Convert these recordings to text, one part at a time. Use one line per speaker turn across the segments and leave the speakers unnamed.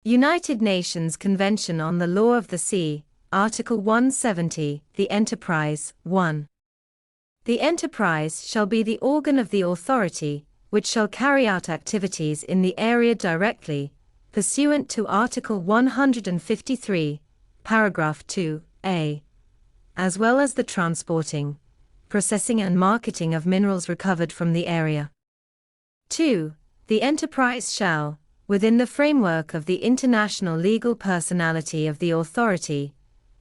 United Nations Convention on the Law of the Sea, Article 170, the Enterprise, 1. The enterprise shall be the organ of the authority, which shall carry out activities in the area directly, pursuant to Article 153, paragraph 2a, as well as the transporting, processing and marketing of minerals recovered from the area. 2. The enterprise shall, within the framework of the international legal personality of the authority,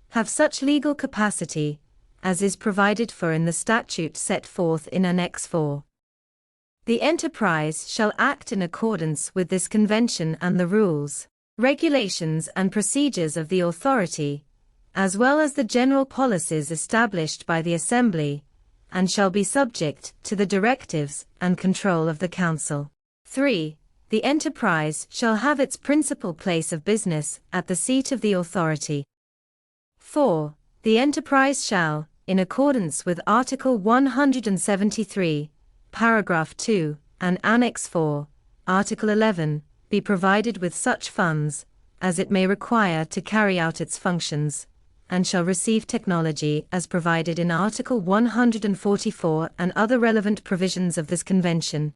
have such legal capacity as is provided for in the statute set forth in Annex IV. The enterprise shall act in accordance with this convention and the rules, regulations and procedures of the authority, as well as the general policies established by the Assembly, and shall be subject to the directives and control of the Council. 3. The enterprise shall have its principal place of business at the seat of the authority. 4. The enterprise shall, in accordance with Article 173, paragraph 2, and Annex IV, Article 11, be provided with such funds as it may require to carry out its functions, and shall receive technology as provided in Article 144 and other relevant provisions of this Convention.